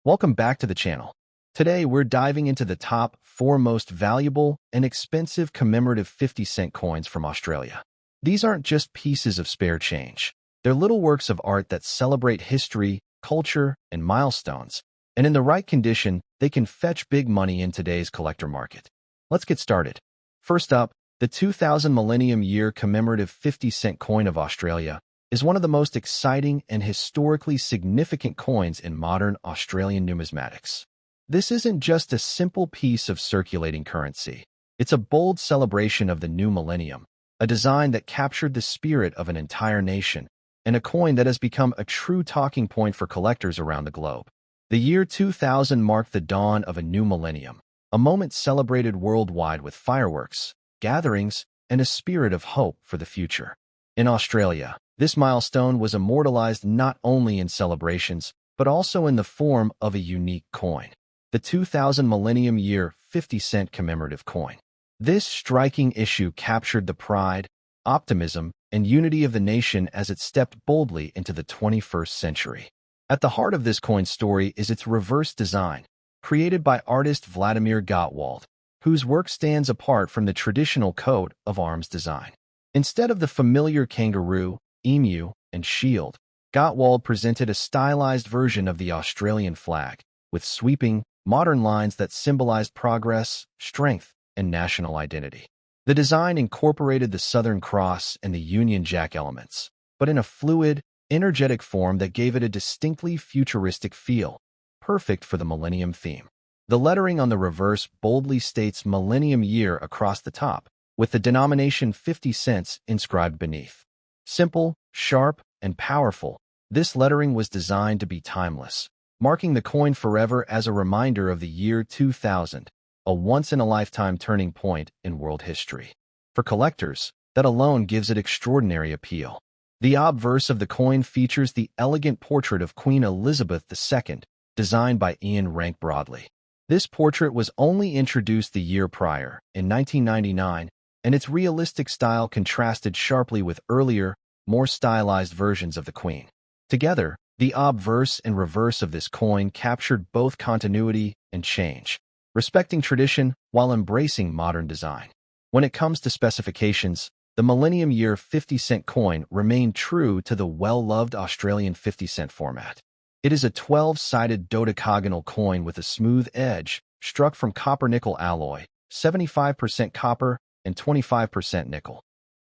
Welcome back to the channel. Today, we're diving into the top 4 most valuable and expensive commemorative 50-cent coins from Australia. These aren't just pieces of spare change. They're little works of art that celebrate history, culture, and milestones. And in the right condition, they can fetch big money in today's collector market. Let's get started. First up, the 2000 Millennium Year Commemorative 50-cent coin of Australia is one of the most exciting and historically significant coins in modern Australian numismatics. This isn't just a simple piece of circulating currency. It's a bold celebration of the new millennium, a design that captured the spirit of an entire nation, and a coin that has become a true talking point for collectors around the globe. The year 2000 marked the dawn of a new millennium, a moment celebrated worldwide with fireworks, gatherings, and a spirit of hope for the future. In Australia, this milestone was immortalized not only in celebrations, but also in the form of a unique coin, the 2000 Millennium Year 50-cent commemorative coin. This striking issue captured the pride, optimism, and unity of the nation as it stepped boldly into the 21st century. At the heart of this coin's story is its reverse design, created by artist Vladimir Gottwald, whose work stands apart from the traditional coat of arms design. Instead of the familiar kangaroo, emu, and shield, Gottwald presented a stylized version of the Australian flag, with sweeping, modern lines that symbolized progress, strength, and national identity. The design incorporated the Southern Cross and the Union Jack elements, but in a fluid, energetic form that gave it a distinctly futuristic feel, perfect for the Millennium theme. The lettering on the reverse boldly states Millennium Year across the top, with the denomination 50 cents inscribed beneath. Simple, sharp, and powerful, this lettering was designed to be timeless, marking the coin forever as a reminder of the year 2000, a once-in-a-lifetime turning point in world history. For collectors, that alone gives it extraordinary appeal. The obverse of the coin features the elegant portrait of Queen Elizabeth II, designed by Ian Rank Broadley. This portrait was only introduced the year prior, in 1999, and its realistic style contrasted sharply with earlier, more stylized versions of the Queen. Together, the obverse and reverse of this coin captured both continuity and change, respecting tradition while embracing modern design. When it comes to specifications, the Millennium Year 50-cent coin remained true to the well-loved Australian 50-cent format. It is a 12-sided dodecagonal coin with a smooth edge, struck from copper-nickel alloy, 75% copper, and 25% nickel.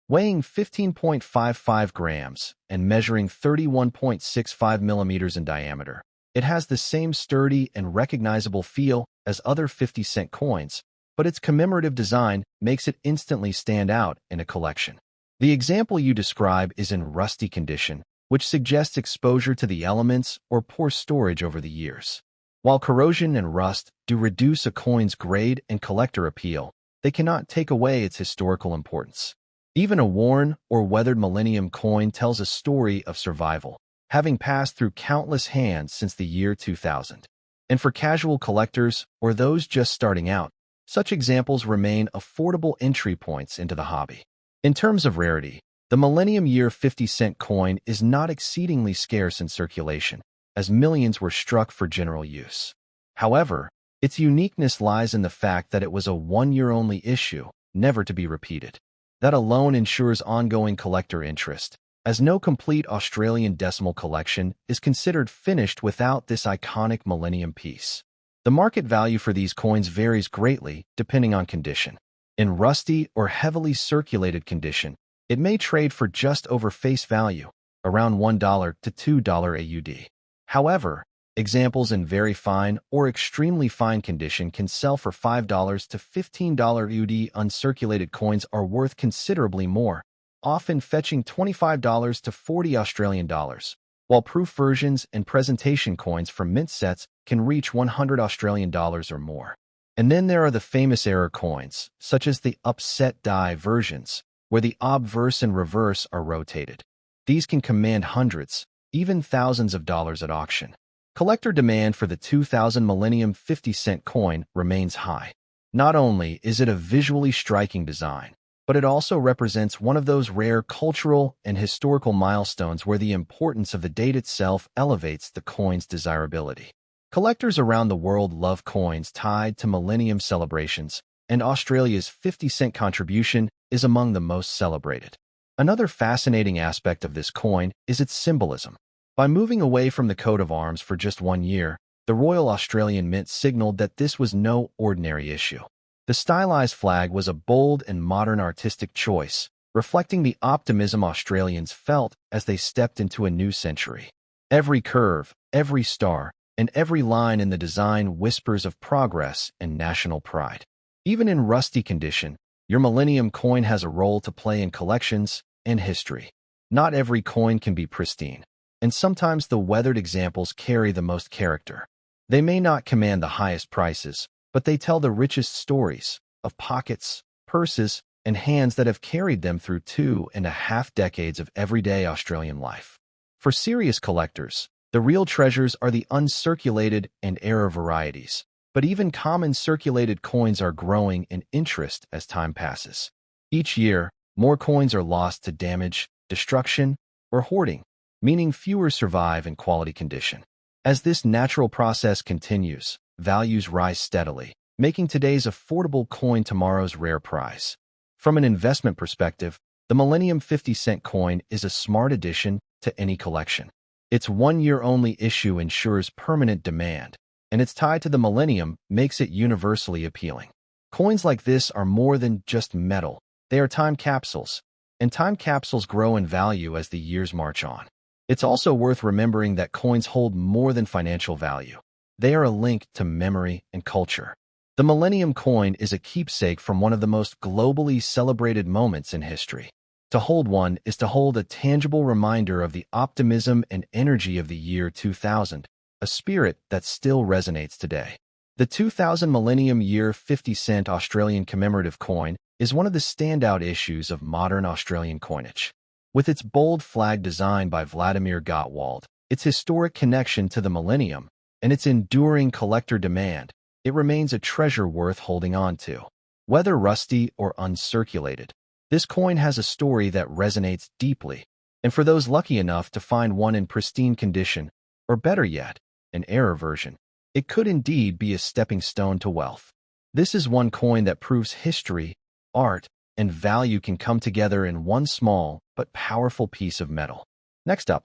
Weighing 15.55 grams and measuring 31.65 millimeters in diameter, it has the same sturdy and recognizable feel as other 50-cent coins, but its commemorative design makes it instantly stand out in a collection. The example you describe is in rusty condition, which suggests exposure to the elements or poor storage over the years. While corrosion and rust do reduce a coin's grade and collector appeal, they cannot take away its historical importance. Even a worn or weathered millennium coin tells a story of survival, having passed through countless hands since the year 2000. And for casual collectors or those just starting out, such examples remain affordable entry points into the hobby. In terms of rarity, the Millennium Year 50-cent coin is not exceedingly scarce in circulation, as millions were struck for general use. However, its uniqueness lies in the fact that it was a one-year-only issue, never to be repeated. That alone ensures ongoing collector interest, as no complete Australian decimal collection is considered finished without this iconic millennium piece. The market value for these coins varies greatly depending on condition. In rusty or heavily circulated condition, it may trade for just over face value, around $1 to $2 AUD. However, examples in very fine or extremely fine condition can sell for $5 to $15 AUD. Uncirculated coins are worth considerably more, often fetching $25 to $40 Australian dollars, while proof versions and presentation coins from mint sets can reach $100 Australian dollars or more. And then there are the famous error coins, such as the upset die versions, where the obverse and reverse are rotated. These can command hundreds, even thousands of dollars at auction. Collector demand for the 2000 Millennium 50-cent coin remains high. Not only is it a visually striking design, but it also represents one of those rare cultural and historical milestones where the importance of the date itself elevates the coin's desirability. Collectors around the world love coins tied to millennium celebrations, and Australia's 50-cent contribution is among the most celebrated. Another fascinating aspect of this coin is its symbolism. By moving away from the coat of arms for just 1 year, the Royal Australian Mint signaled that this was no ordinary issue. The stylized flag was a bold and modern artistic choice, reflecting the optimism Australians felt as they stepped into a new century. Every curve, every star, and every line in the design whispers of progress and national pride. Even in rusty condition, your Millennium coin has a role to play in collections and history. Not every coin can be pristine, and sometimes the weathered examples carry the most character. They may not command the highest prices, but they tell the richest stories of pockets, purses, and hands that have carried them through 2.5 decades of everyday Australian life. For serious collectors, the real treasures are the uncirculated and error varieties, but even common circulated coins are growing in interest as time passes. Each year, more coins are lost to damage, destruction, or hoarding, meaning fewer survive in quality condition. As this natural process continues, values rise steadily, making today's affordable coin tomorrow's rare prize. From an investment perspective, the Millennium 50-cent coin is a smart addition to any collection. Its 1-year-only issue ensures permanent demand, and its tie to the Millennium makes it universally appealing. Coins like this are more than just metal. They are time capsules, and time capsules grow in value as the years march on. It's also worth remembering that coins hold more than financial value. They are a link to memory and culture. The Millennium coin is a keepsake from one of the most globally celebrated moments in history. To hold one is to hold a tangible reminder of the optimism and energy of the year 2000, a spirit that still resonates today. The 2000 Millennium Year 50-cent Australian commemorative coin is one of the standout issues of modern Australian coinage. With its bold flag design by Vladimir Gottwald, its historic connection to the Millennium, and its enduring collector demand, it remains a treasure worth holding on to. Whether rusty or uncirculated, this coin has a story that resonates deeply, and for those lucky enough to find one in pristine condition, or better yet, an error version, it could indeed be a stepping stone to wealth. This is one coin that proves history, art, and value can come together in one small but powerful piece of metal. Next up,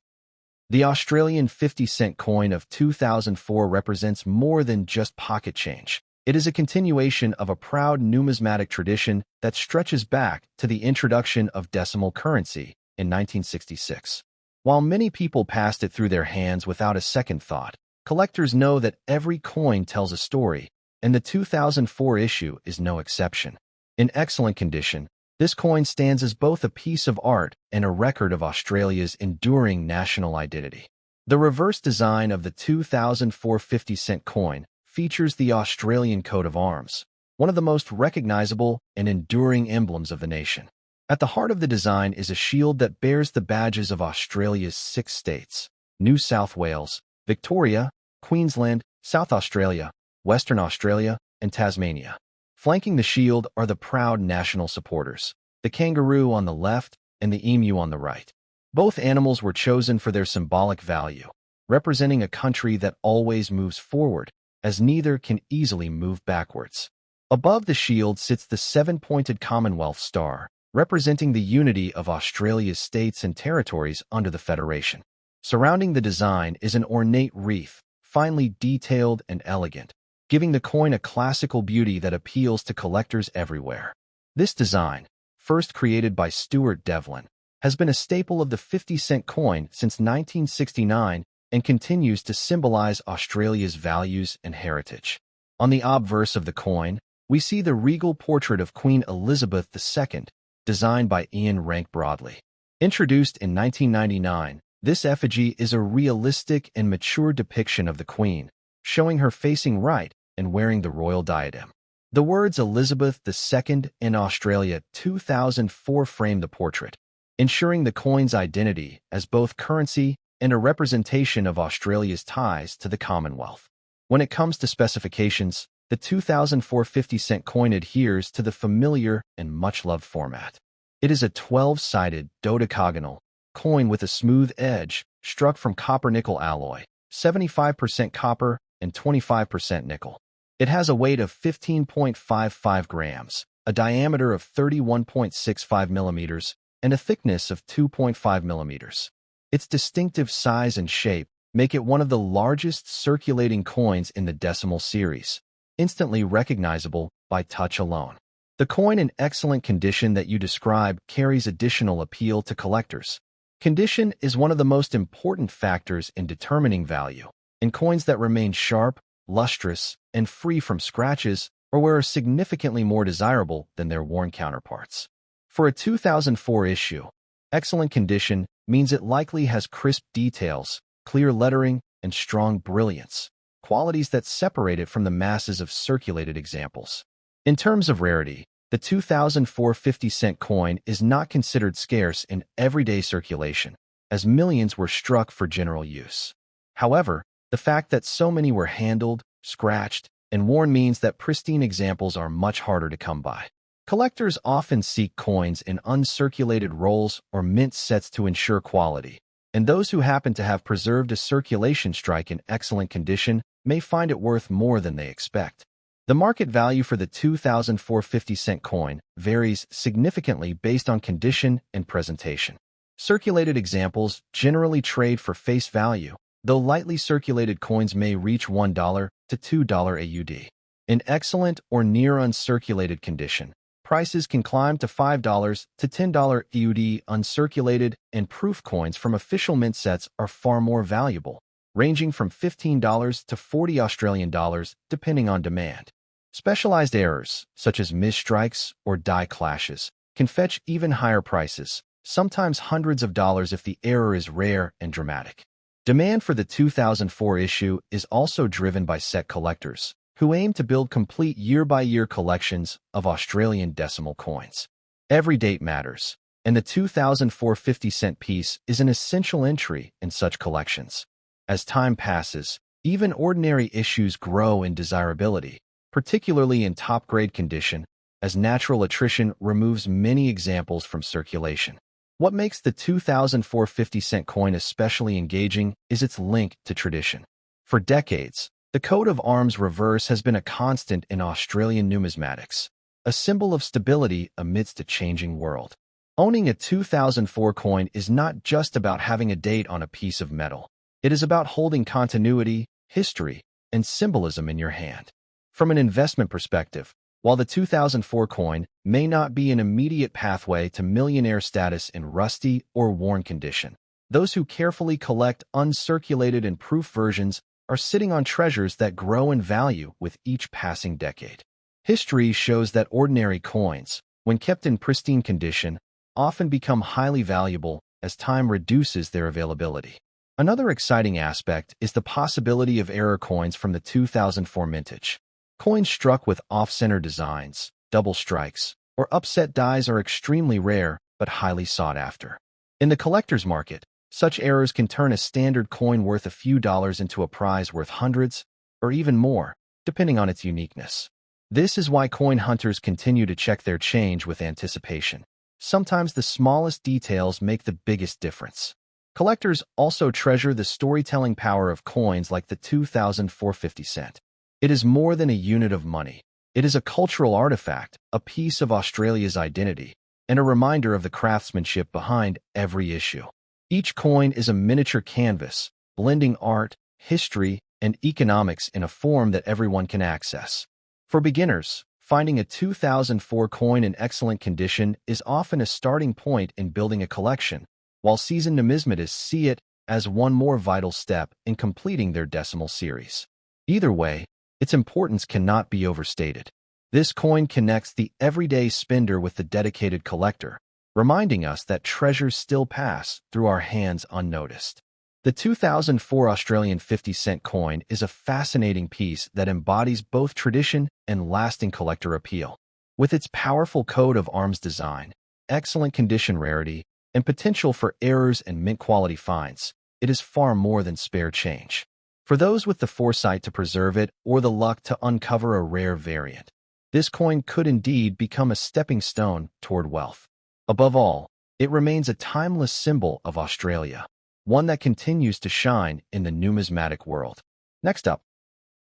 the Australian 50-cent coin of 2004 represents more than just pocket change. It is a continuation of a proud numismatic tradition that stretches back to the introduction of decimal currency in 1966. While many people passed it through their hands without a second thought, collectors know that every coin tells a story, and the 2004 issue is no exception. In excellent condition, this coin stands as both a piece of art and a record of Australia's enduring national identity. The reverse design of the 2004 50-cent coin features the Australian coat of arms, one of the most recognizable and enduring emblems of the nation. At the heart of the design is a shield that bears the badges of Australia's 6 states: New South Wales, Victoria, Queensland, South Australia, Western Australia, and Tasmania. Flanking the shield are the proud national supporters, the kangaroo on the left and the emu on the right. Both animals were chosen for their symbolic value, representing a country that always moves forward, as neither can easily move backwards. Above the shield sits the 7-pointed Commonwealth star, representing the unity of Australia's states and territories under the Federation. Surrounding the design is an ornate wreath, finely detailed and elegant, giving the coin a classical beauty that appeals to collectors everywhere. This design, first created by Stuart Devlin, has been a staple of the 50-cent coin since 1969 and continues to symbolize Australia's values and heritage. On the obverse of the coin, we see the regal portrait of Queen Elizabeth II, designed by Ian Rank Broadley. Introduced in 1999, this effigy is a realistic and mature depiction of the Queen, showing her facing right and wearing the royal diadem. The words Elizabeth II in Australia 2004 frame the portrait, ensuring the coin's identity as both currency and a representation of Australia's ties to the Commonwealth. When it comes to specifications, the 2004 50-cent coin adheres to the familiar and much-loved format. It is a 12-sided dodecagonal coin with a smooth edge struck from copper-nickel alloy, 75% copper, and 25% nickel. It has a weight of 15.55 grams, a diameter of 31.65 millimeters, and a thickness of 2.5 millimeters. Its distinctive size and shape make it one of the largest circulating coins in the decimal series, instantly recognizable by touch alone. The coin in excellent condition that you describe carries additional appeal to collectors. Condition is one of the most important factors in determining value, and coins that remain sharp, lustrous, and free from scratches are significantly more desirable than their worn counterparts. For a 2004 issue, excellent condition means it likely has crisp details, clear lettering, and strong brilliance, qualities that separate it from the masses of circulated examples. In terms of rarity, the 2004 50-cent coin is not considered scarce in everyday circulation, as millions were struck for general use. However, the fact that so many were handled, scratched, and worn means that pristine examples are much harder to come by. Collectors often seek coins in uncirculated rolls or mint sets to ensure quality, and those who happen to have preserved a circulation strike in excellent condition may find it worth more than they expect. The market value for the 2004 50-cent coin varies significantly based on condition and presentation. Circulated examples generally trade for face value, though lightly circulated coins may reach $1 to $2 AUD. In excellent or near uncirculated condition, prices can climb to $5 to $10 AUD. Uncirculated and proof coins from official mint sets are far more valuable, ranging from $15 to $40 Australian dollars depending on demand. Specialized errors, such as misstrikes or die clashes, can fetch even higher prices, sometimes hundreds of dollars if the error is rare and dramatic. Demand for the 2004 issue is also driven by set collectors, who aim to build complete year-by-year collections of Australian decimal coins. Every date matters, and the 2004 50-cent piece is an essential entry in such collections. As time passes, even ordinary issues grow in desirability, particularly in top-grade condition, as natural attrition removes many examples from circulation. What makes the 2004 50-cent coin especially engaging is its link to tradition. For decades, the coat of arms reverse has been a constant in Australian numismatics, a symbol of stability amidst a changing world. Owning a 2004 coin is not just about having a date on a piece of metal. It is about holding continuity, history, and symbolism in your hand. From an investment perspective, while the 2004 coin may not be an immediate pathway to millionaire status in rusty or worn condition, those who carefully collect uncirculated and proof versions are sitting on treasures that grow in value with each passing decade. History shows that ordinary coins, when kept in pristine condition, often become highly valuable as time reduces their availability. Another exciting aspect is the possibility of error coins from the 2004 mintage. Coins struck with off-center designs, double strikes, or upset dies are extremely rare but highly sought after. In the collector's market, such errors can turn a standard coin worth a few dollars into a prize worth hundreds, or even more, depending on its uniqueness. This is why coin hunters continue to check their change with anticipation. Sometimes the smallest details make the biggest difference. Collectors also treasure the storytelling power of coins like the 2004 50-cent. It is more than a unit of money. It is a cultural artifact, a piece of Australia's identity, and a reminder of the craftsmanship behind every issue. Each coin is a miniature canvas, blending art, history, and economics in a form that everyone can access. For beginners, finding a 2004 coin in excellent condition is often a starting point in building a collection, while seasoned numismatists see it as one more vital step in completing their decimal series. Either way, its importance cannot be overstated. This coin connects the everyday spender with the dedicated collector, reminding us that treasures still pass through our hands unnoticed. The 2004 Australian 50-cent coin is a fascinating piece that embodies both tradition and lasting collector appeal. With its powerful coat of arms design, excellent condition rarity, and potential for errors and mint-quality finds, it is far more than spare change. For those with the foresight to preserve it or the luck to uncover a rare variant, this coin could indeed become a stepping stone toward wealth. Above all, it remains a timeless symbol of Australia, one that continues to shine in the numismatic world. Next up,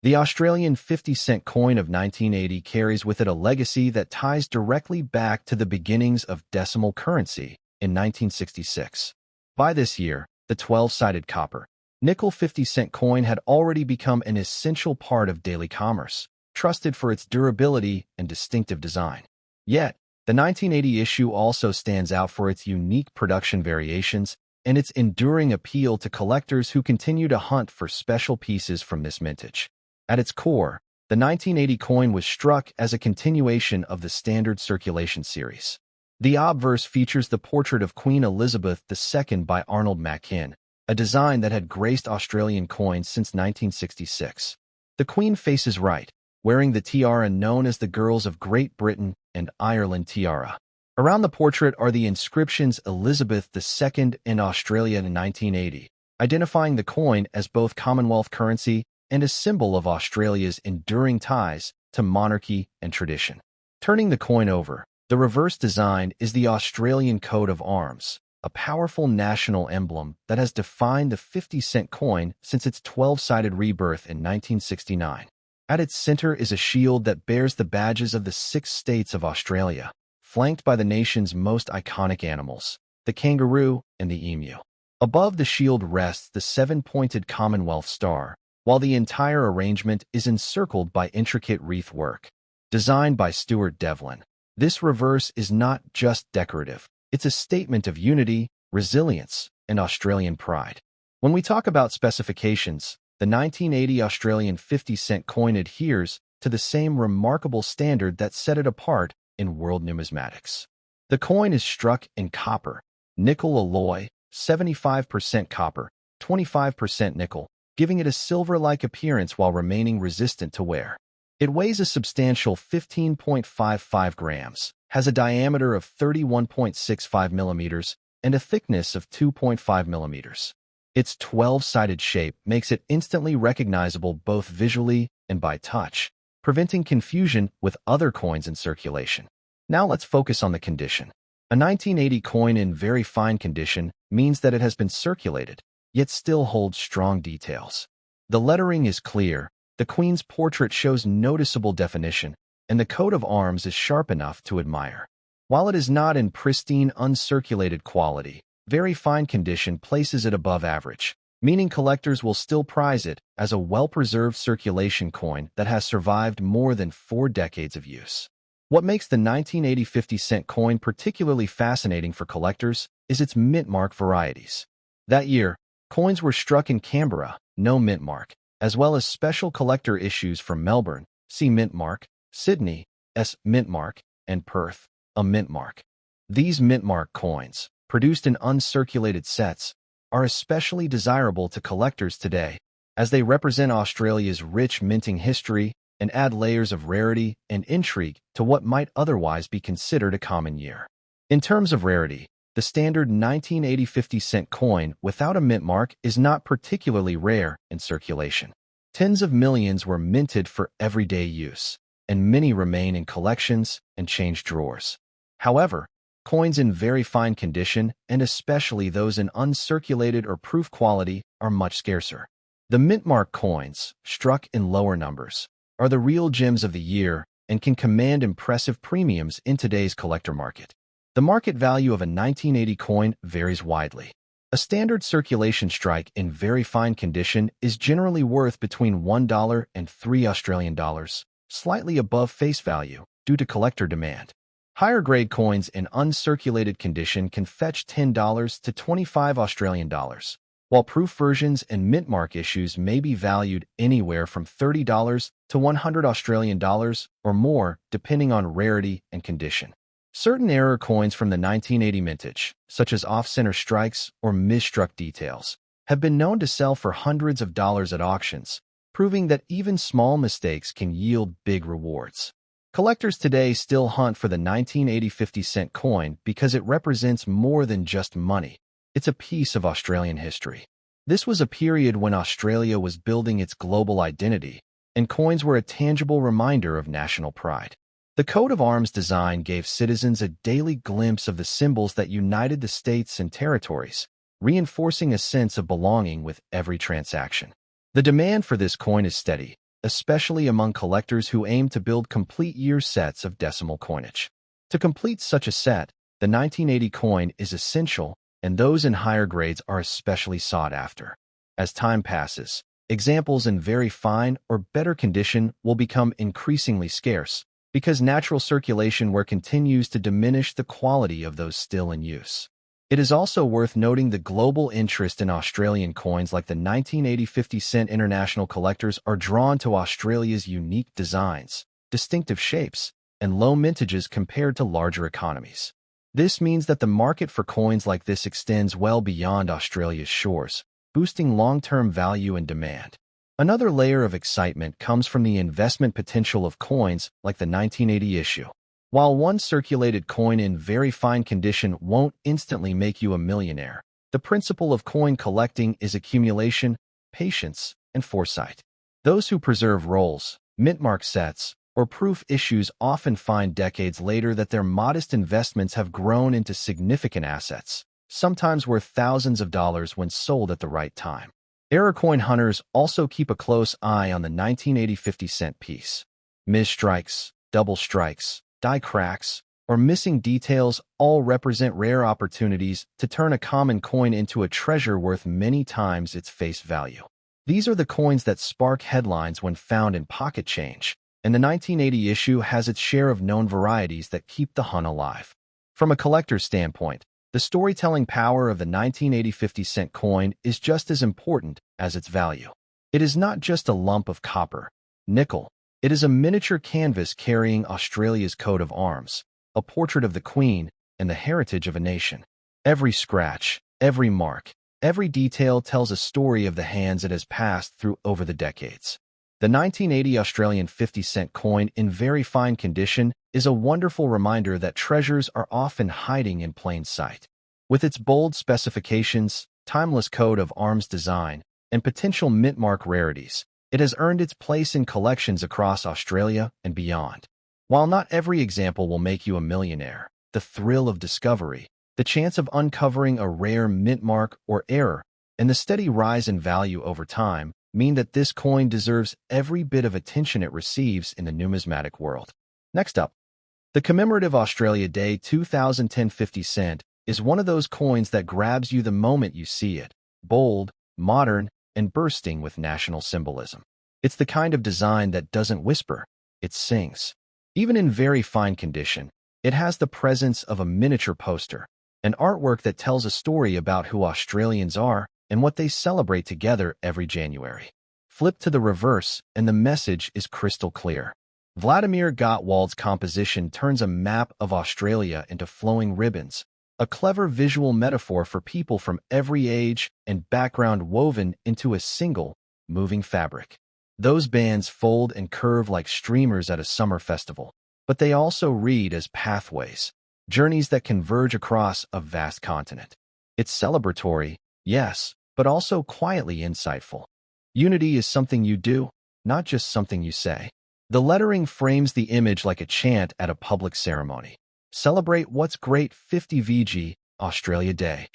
The Australian 50-cent coin of 1980 carries with it a legacy that ties directly back to the beginnings of decimal currency in 1966. By this year, the 12-sided copper, nickel 50-cent coin had already become an essential part of daily commerce, trusted for its durability and distinctive design. Yet, the 1980 issue also stands out for its unique production variations and its enduring appeal to collectors who continue to hunt for special pieces from this mintage. At its core, the 1980 coin was struck as a continuation of the standard circulation series. The obverse features the portrait of Queen Elizabeth II by Arnold Machin, a design that had graced Australian coins since 1966. The Queen faces right, wearing the tiara known as the Girls of Great Britain and Ireland tiara. Around the portrait are the inscriptions Elizabeth II in Australia in 1980, identifying the coin as both Commonwealth currency and a symbol of Australia's enduring ties to monarchy and tradition. Turning the coin over, the reverse design is the Australian coat of arms, a powerful national emblem that has defined the 50-cent coin since its 12-sided rebirth in 1969. At its center is a shield that bears the badges of the 6 states of Australia, flanked by the nation's most iconic animals, the kangaroo and the emu. Above the shield rests the 7-pointed Commonwealth star, while the entire arrangement is encircled by intricate wreath work. Designed by Stuart Devlin, this reverse is not just decorative, it's a statement of unity, resilience, and Australian pride. When we talk about specifications, the 1980 Australian 50-cent coin adheres to the same remarkable standard that set it apart in world numismatics. The coin is struck in copper, nickel alloy, 75% copper, 25% nickel, giving it a silver-like appearance while remaining resistant to wear. It weighs a substantial 15.55 grams, has a diameter of 31.65 millimeters, and a thickness of 2.5 millimeters. Its 12-sided shape makes it instantly recognizable both visually and by touch, preventing confusion with other coins in circulation. Now let's focus on the condition. A 1980 coin in very fine condition means that it has been circulated, yet still holds strong details. The lettering is clear, the Queen's portrait shows noticeable definition, and the coat of arms is sharp enough to admire. While it is not in pristine, uncirculated quality, very fine condition places it above average, meaning collectors will still prize it as a well-preserved circulation coin that has survived more than 4 decades of use. What makes the 1980 50-cent coin particularly fascinating for collectors is its mint mark varieties. That year, coins were struck in Canberra, no mint mark, as well as special collector issues from Melbourne, C mint mark, Sydney, S mint mark, and Perth, a mint mark. These mint mark coins, produced in uncirculated sets, are especially desirable to collectors today, as they represent Australia's rich minting history and add layers of rarity and intrigue to what might otherwise be considered a common year. In terms of rarity, the standard 1980 50-cent coin without a mint mark is not particularly rare in circulation. Tens of millions were minted for everyday use, and many remain in collections and change drawers. However, coins in very fine condition, and especially those in uncirculated or proof quality, are much scarcer. The mint mark coins, struck in lower numbers, are the real gems of the year and can command impressive premiums in today's collector market. The market value of a 1980 coin varies widely. A standard circulation strike in very fine condition is generally worth between $1 and $3 Australian, slightly above face value due to collector demand. Higher-grade coins in uncirculated condition can fetch $10 to $25 Australian, while proof versions and mint mark issues may be valued anywhere from $30 to $100 Australian or more, depending on rarity and condition. Certain error coins from the 1980 mintage, such as off-center strikes or misstruck details, have been known to sell for hundreds of dollars at auctions, proving that even small mistakes can yield big rewards. Collectors today still hunt for the 1980 50-cent coin because it represents more than just money. It's a piece of Australian history. This was a period when Australia was building its global identity, and coins were a tangible reminder of national pride. The coat of arms design gave citizens a daily glimpse of the symbols that united the states and territories, reinforcing a sense of belonging with every transaction. The demand for this coin is steady, especially among collectors who aim to build complete year sets of decimal coinage. To complete such a set, the 1980 coin is essential, and those in higher grades are especially sought after. As time passes, examples in very fine or better condition will become increasingly scarce, because natural circulation continues to diminish the quality of those still in use. It is also worth noting the global interest in Australian coins like the 1980 50-cent. International collectors are drawn to Australia's unique designs, distinctive shapes, and low mintages compared to larger economies. This means that the market for coins like this extends well beyond Australia's shores, boosting long-term value and demand. Another layer of excitement comes from the investment potential of coins like the 1980 issue. While one circulated coin in very fine condition won't instantly make you a millionaire, the principle of coin collecting is accumulation, patience, and foresight. Those who preserve rolls, mint-mark sets, or proof issues often find decades later that their modest investments have grown into significant assets, sometimes worth thousands of dollars when sold at the right time. Error coin hunters also keep a close eye on the 1980 50-cent piece. Misstrikes, double strikes, die cracks, or missing details all represent rare opportunities to turn a common coin into a treasure worth many times its face value. These are the coins that spark headlines when found in pocket change, and the 1980 issue has its share of known varieties that keep the hunt alive. From a collector's standpoint, the storytelling power of the 1980 50-cent coin is just as important as its value. It is not just a lump of copper, nickel. It is a miniature canvas carrying Australia's coat of arms, a portrait of the Queen, and the heritage of a nation. Every scratch, every mark, every detail tells a story of the hands it has passed through over the decades. The 1980 Australian 50-cent coin in very fine condition is a wonderful reminder that treasures are often hiding in plain sight. With its bold specifications, timeless coat of arms design, and potential mint-mark rarities, it has earned its place in collections across Australia and beyond. While not every example will make you a millionaire, the thrill of discovery, the chance of uncovering a rare mint mark or error, and the steady rise in value over time mean that this coin deserves every bit of attention it receives in the numismatic world. Next up, the Commemorative Australia Day 2010 50 cent is one of those coins that grabs you the moment you see it, bold, modern, and bursting with national symbolism. It's the kind of design that doesn't whisper, it sings. Even in very fine condition, it has the presence of a miniature poster, an artwork that tells a story about who Australians are and what they celebrate together every January. Flip to the reverse, and the message is crystal clear. Vladimir Gottwald's composition turns a map of Australia into flowing ribbons, a clever visual metaphor for people from every age and background woven into a single, moving fabric. Those bands fold and curve like streamers at a summer festival, but they also read as pathways, journeys that converge across a vast continent. It's celebratory, yes, but also quietly insightful. Unity is something you do, not just something you say. The lettering frames the image like a chant at a public ceremony. Celebrate what's great 50 VG, Australia Day.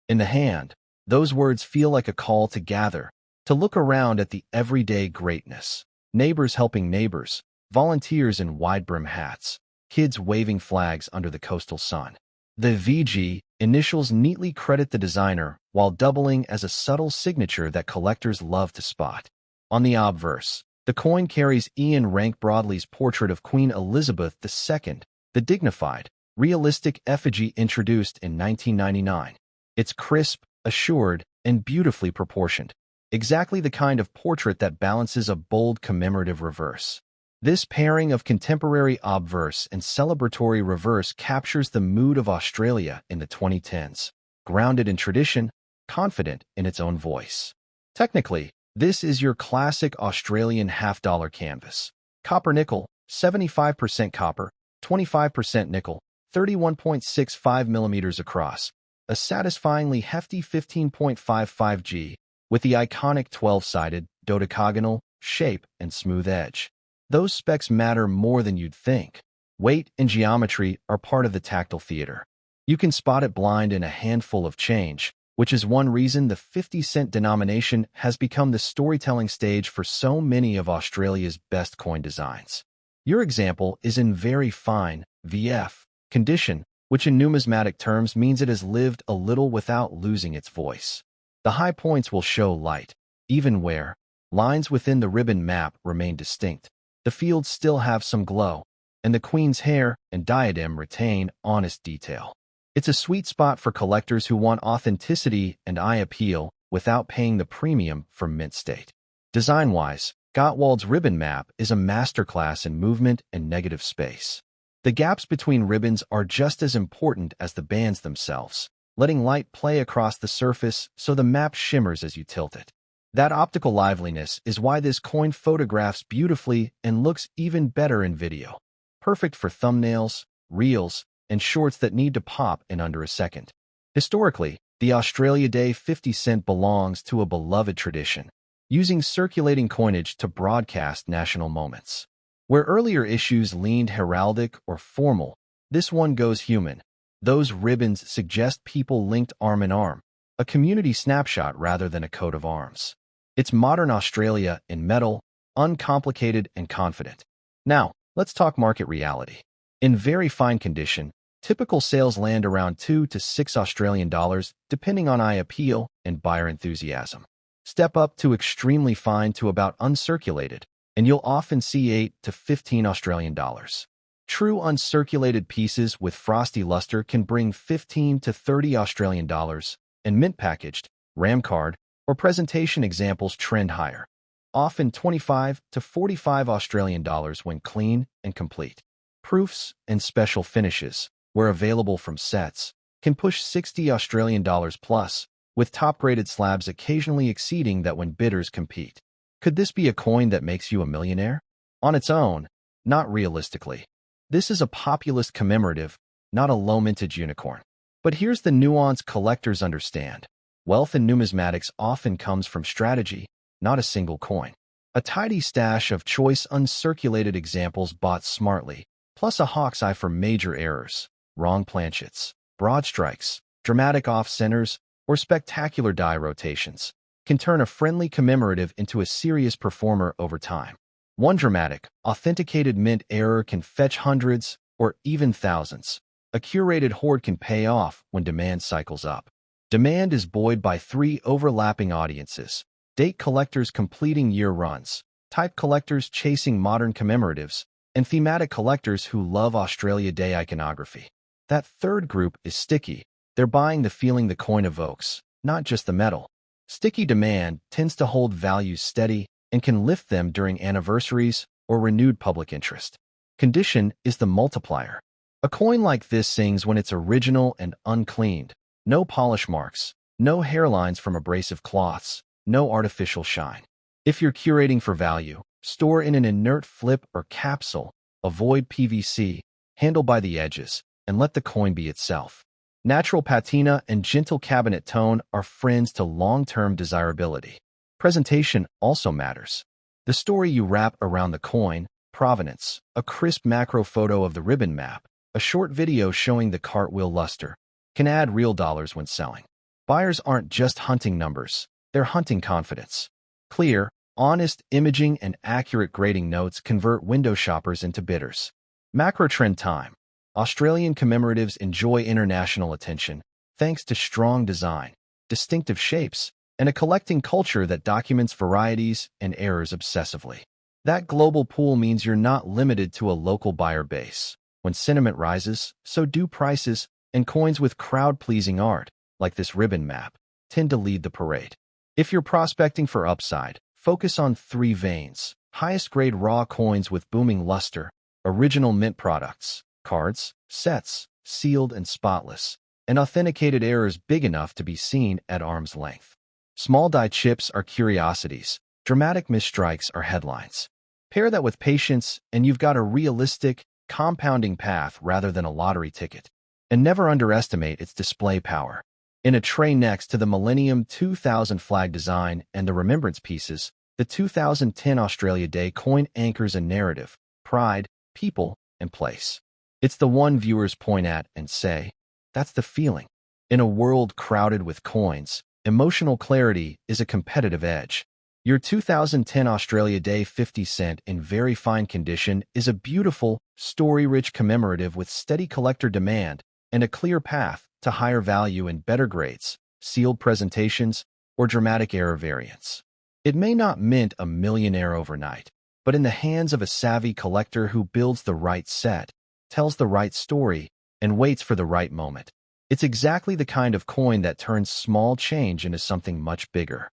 In the hand, those words feel like a call to gather, to look around at the everyday greatness. Neighbors helping neighbors, volunteers in wide-brim hats, kids waving flags under the coastal sun. The VG initials neatly credit the designer while doubling as a subtle signature that collectors love to spot. On the obverse, the coin carries Ian Rank Broadley's portrait of Queen Elizabeth II, the dignified, realistic effigy introduced in 1999. It's crisp, assured, and beautifully proportioned. Exactly the kind of portrait that balances a bold commemorative reverse. This pairing of contemporary obverse and celebratory reverse captures the mood of Australia in the 2010s, grounded in tradition, confident in its own voice. Technically, this is your classic Australian half-dollar canvas. Copper nickel, 75% copper, 25% nickel, 31.65 millimeters across, a satisfyingly hefty 15.55 G, with the iconic 12-sided, dodecagonal shape and smooth edge. Those specs matter more than you'd think. Weight and geometry are part of the tactile theater. You can spot it blind in a handful of change, which is one reason the 50-cent denomination has become the storytelling stage for so many of Australia's best coin designs. Your example is in very fine VF condition, which in numismatic terms means it has lived a little without losing its voice. The high points will show light, even where lines within the ribbon map remain distinct. The fields still have some glow, and the queen's hair and diadem retain honest detail. It's a sweet spot for collectors who want authenticity and eye appeal without paying the premium for mint state. Design-wise, Gottwald's ribbon map is a masterclass in movement and negative space. The gaps between ribbons are just as important as the bands themselves, letting light play across the surface so the map shimmers as you tilt it. That optical liveliness is why this coin photographs beautifully and looks even better in video. Perfect for thumbnails, reels, and shorts that need to pop in under a second. Historically, the Australia Day 50 cent belongs to a beloved tradition, using circulating coinage to broadcast national moments. Where earlier issues leaned heraldic or formal, this one goes human. Those ribbons suggest people linked arm in arm, a community snapshot rather than a coat of arms. It's modern Australia in metal, uncomplicated and confident. Now, let's talk market reality. In very fine condition, typical sales land around $2 to $6 Australian dollars, depending on eye appeal and buyer enthusiasm. Step up to extremely fine to about uncirculated, and you'll often see $8 to $15 Australian dollars. True uncirculated pieces with frosty luster can bring 15 to 30 Australian dollars, and mint-packaged, ram card, or presentation examples trend higher, often 25 to 45 Australian dollars when clean and complete. Proofs and special finishes, where available from sets, can push 60 Australian dollars plus, with top-graded slabs occasionally exceeding that when bidders compete. Could this be a coin that makes you a millionaire? On its own, not realistically. This is a populist commemorative, not a low-mintage unicorn. But here's the nuance collectors understand. Wealth in numismatics often comes from strategy, not a single coin. A tidy stash of choice uncirculated examples bought smartly, plus a hawk's eye for major errors, wrong planchets, broad strikes, dramatic off-centers, or spectacular die rotations, can turn a friendly commemorative into a serious performer over time. One dramatic, authenticated mint error can fetch hundreds or even thousands. A curated hoard can pay off when demand cycles up. Demand is buoyed by three overlapping audiences: date collectors completing year runs, type collectors chasing modern commemoratives, and thematic collectors who love Australia Day iconography. That third group is sticky. They're buying the feeling the coin evokes, not just the metal. Sticky demand tends to hold values steady and can lift them during anniversaries or renewed public interest. Condition is the multiplier. A coin like this sings when it's original and uncleaned. No polish marks, no hairlines from abrasive cloths, no artificial shine. If you're curating for value, store in an inert flip or capsule, avoid PVC, handle by the edges, and let the coin be itself. Natural patina and gentle cabinet tone are friends to long-term desirability. Presentation also matters. The story you wrap around the coin, provenance, a crisp macro photo of the ribbon map, a short video showing the cartwheel luster, can add real dollars when selling. Buyers aren't just hunting numbers, they're hunting confidence. Clear, honest imaging and accurate grading notes convert window shoppers into bidders. Macro trend time. Australian commemoratives enjoy international attention thanks to strong design, distinctive shapes, and a collecting culture that documents varieties and errors obsessively. That global pool means you're not limited to a local buyer base. When sentiment rises, so do prices, and coins with crowd-pleasing art, like this ribbon map, tend to lead the parade. If you're prospecting for upside, focus on three veins: highest-grade raw coins with booming luster, original mint products, cards, sets, sealed and spotless, and authenticated errors big enough to be seen at arm's length. Small die chips are curiosities. Dramatic misstrikes are headlines. Pair that with patience, and you've got a realistic, compounding path rather than a lottery ticket. And never underestimate its display power. In a tray next to the Millennium 2000 flag design and the remembrance pieces, the 2010 Australia Day coin anchors a narrative, pride, people, and place. It's the one viewers point at and say, "That's the feeling." In a world crowded with coins, emotional clarity is a competitive edge. Your 2010 Australia Day 50 cent in very fine condition is a beautiful, story-rich commemorative with steady collector demand and a clear path to higher value in better grades, sealed presentations, or dramatic error variants. It may not mint a millionaire overnight, but in the hands of a savvy collector who builds the right set, tells the right story, and waits for the right moment, it's exactly the kind of coin that turns small change into something much bigger.